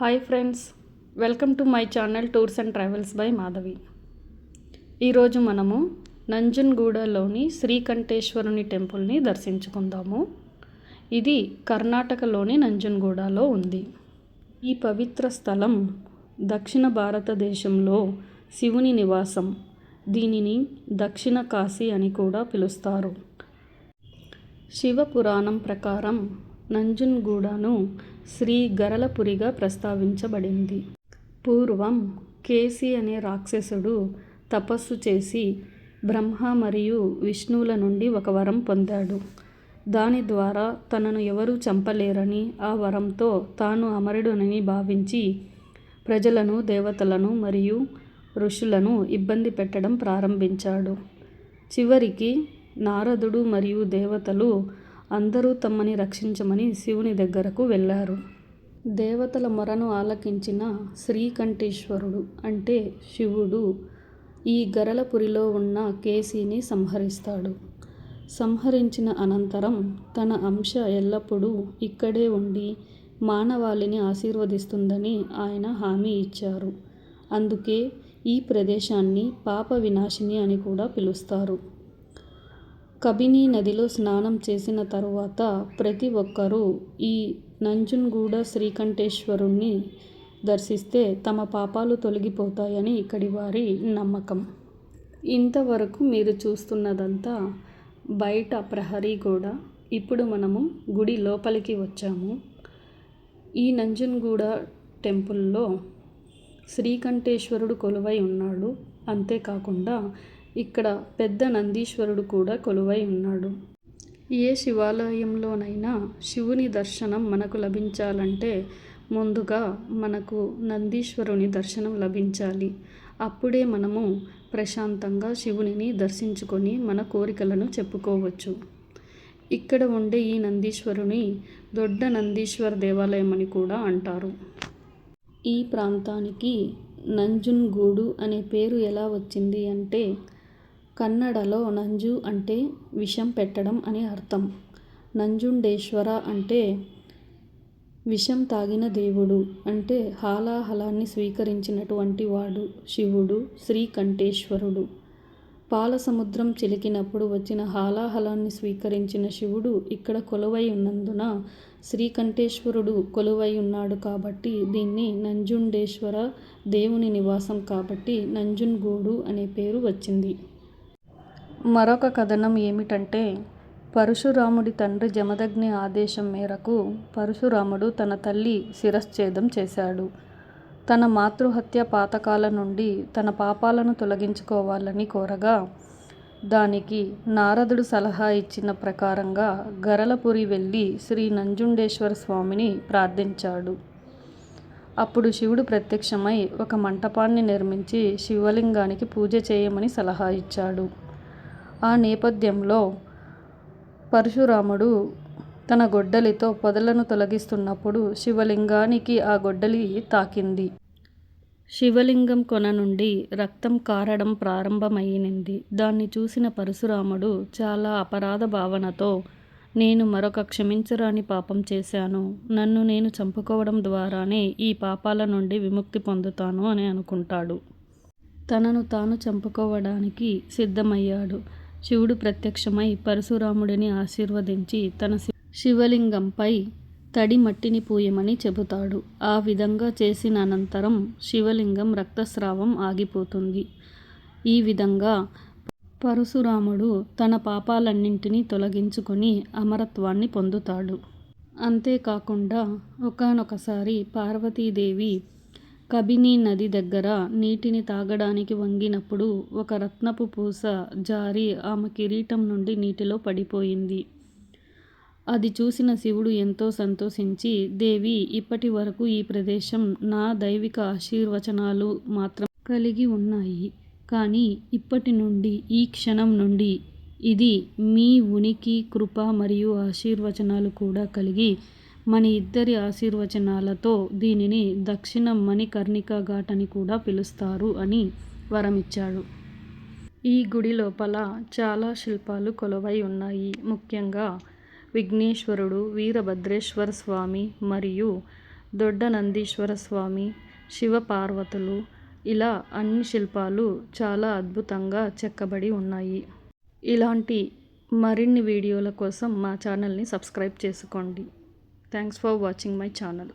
Hi friends, welcome to my channel tours and travels by Madhavi. ఈరోజు మనము నంజన్గూడలోని శ్రీకంఠేశ్వరుని టెంపుల్ని దర్శించుకుందాము. ఇది కర్ణాటకలోని నంజన్గూడలో ఉంది. ఈ పవిత్ర స్థలం దక్షిణ భారతదేశంలో శివుని నివాసం. దీనిని దక్షిణ కాశీ అని కూడా పిలుస్తారు. శివ పురాణం ప్రకారం నంజన్గూడను శ్రీ గరలపురిగా ప్రస్తావించబడింది. పూర్వం కేసి అనే రాక్షసుడు తపస్సు చేసి బ్రహ్మ మరియు విష్ణువుల నుండి ఒక వరం పొందాడు. దాని ద్వారా తనను ఎవరూ చంపలేరని, ఆ వరంతో తాను అమరుడనని భావించి ప్రజలను, దేవతలను మరియు ఋషులను ఇబ్బంది పెట్టడం ప్రారంభించాడు. చివరికి నారదుడు మరియు దేవతలు అందరూ తమని రక్షించమని శివుని దగ్గరకు వెళ్ళారు. దేవతల మొరను ఆలకించిన శ్రీకంఠేశ్వరుడు అంటే శివుడు ఈ గరలపురిలో ఉన్న కేసిని సంహరిస్తాడు. సంహరించిన అనంతరం తన అంశ ఎల్లప్పుడూ ఇక్కడే ఉండి మానవాళిని ఆశీర్వదిస్తుందని ఆయన హామీ ఇచ్చారు. అందుకే ఈ ప్రదేశాన్ని పాప వినాశిని అని కూడా పిలుస్తారు. కబిని నదిలో స్నానం చేసిన తరువాత ప్రతి ఒక్కరూ ఈ నంజన్గూడ శ్రీకంఠేశ్వరుణ్ణి దర్శిస్తే తమ పాపాలు తొలగిపోతాయని ఇక్కడి వారి నమ్మకం. ఇంతవరకు మీరు చూస్తున్నదంతా బయట ప్రహరీ గోడ. ఇప్పుడు మనము గుడి లోపలికి వచ్చాము. ఈ నంజన్గూడ టెంపుల్లో శ్రీకంఠేశ్వరుడు కొలువై ఉన్నాడు. అంతేకాకుండా ఇక్కడ పెద్ద నందీశ్వరుడు కూడా కొలువై ఉన్నాడు. ఏ శివాలయంలోనైనా శివుని దర్శనం మనకు లభించాలంటే ముందుగా మనకు నందీశ్వరుని దర్శనం లభించాలి. అప్పుడే మనము ప్రశాంతంగా శివునిని దర్శించుకొని మన కోరికలను చెప్పుకోవచ్చు. ఇక్కడ ఉండే ఈ నందీశ్వరుని దొడ్డ నందీశ్వర దేవాలయం అని కూడా అంటారు. ఈ ప్రాంతానికి నంజన్గూడు అనే పేరు ఎలా వచ్చింది అంటే, కన్నడలో నంజు అంటే విషం పెట్టడం అని అర్థం. నంజుండేశ్వర అంటే విషం తాగిన దేవుడు, అంటే హాలాహలాన్ని స్వీకరించినటువంటి వాడు శివుడు శ్రీకంఠేశ్వరుడు. పాలసముద్రం చిలికినప్పుడు వచ్చిన హాలాహలాన్ని స్వీకరించిన శివుడు ఇక్కడ కొలువై ఉన్నందున శ్రీకంఠేశ్వరుడు కొలువై ఉన్నాడు కాబట్టి దీన్ని నంజుండేశ్వర దేవుని నివాసం కాబట్టి నంజన్గూడు అనే పేరు వచ్చింది. మరొక కథనం ఏమిటంటే, పరశురాముడి తండ్రి జమదగ్ని ఆదేశం మేరకు పరశురాముడు తన తల్లి శిరశ్ఛేదం చేశాడు. తన మాతృహత్య పాతకాల నుండి తన పాపాలను తొలగించుకోవాలని కోరగా, దానికి నారదుడు సలహా ఇచ్చిన ప్రకారంగా గరలపురి వెళ్ళి శ్రీ నంజుండేశ్వర స్వామిని ప్రార్థించాడు. అప్పుడు శివుడు ప్రత్యక్షమై ఒక మంటపాన్ని నిర్మించి శివలింగానికి పూజ చేయమని సలహా ఇచ్చాడు. ఆ నేపథ్యంలో పరశురాముడు తన గొడ్డలితో పొదలను తొలగిస్తున్నప్పుడు శివలింగానికి ఆ గొడ్డలి తాకింది. శివలింగం కొన నుండి రక్తం కారడం ప్రారంభమైంది. దాన్ని చూసిన పరశురాముడు చాలా అపరాధ భావనతో, నేను మరొక క్షమించరాని పాపం చేశాను, నన్ను నేను చంపుకోవడం ద్వారానే ఈ పాపాల నుండి విముక్తి పొందుతాను అని అనుకుంటాడు. తనను తాను చంపుకోవడానికి సిద్ధమయ్యాడు. శివుడు ప్రత్యక్షమై పరశురాముడిని ఆశీర్వదించి తన శివలింగంపై తడి మట్టిని పూయమని చెబుతాడు. ఆ విధంగా చేసిన అనంతరం శివలింగం రక్తస్రావం ఆగిపోతుంది. ఈ విధంగా పరశురాముడు తన పాపాలన్నింటినీ తొలగించుకొని అమరత్వాన్ని పొందుతాడు. అంతేకాకుండా ఒకానొకసారి పార్వతీదేవి కబిని నది దగ్గర నీటిని తాగడానికి వంగినప్పుడు ఒక రత్నపు పూస జారి ఆమె కిరీటం నుండి నీటిలో పడిపోయింది. అది చూసిన శివుడు ఎంతో సంతోషించి, దేవి, ఇప్పటి వరకు ఈ ప్రదేశం నా దైవిక ఆశీర్వచనాలు మాత్రం కలిగి ఉన్నాయి, కానీ ఇప్పటి నుండి ఈ క్షణం నుండి ఇది మీ ఉనికి, కృప మరియు ఆశీర్వచనాలు కూడా కలిగి మన ఇద్దరి ఆశీర్వచనాలతో దీనిని దక్షిణ మణికర్ణికా ఘాట్ అని కూడా పిలుస్తారు అని వరమిచ్చాడు. ఈ గుడి లోపల చాలా శిల్పాలు కొలువై ఉన్నాయి. ముఖ్యంగా విఘ్నేశ్వరుడు, వీరభద్రేశ్వర స్వామి మరియు దొడ్డ నందీశ్వర స్వామి, శివపార్వతులు ఇలా అన్ని శిల్పాలు చాలా అద్భుతంగా చెక్కబడి ఉన్నాయి. ఇలాంటి మరిన్ని వీడియోల కోసం మా ఛానల్ని సబ్స్క్రైబ్ చేసుకోండి. Thanks for watching my channel.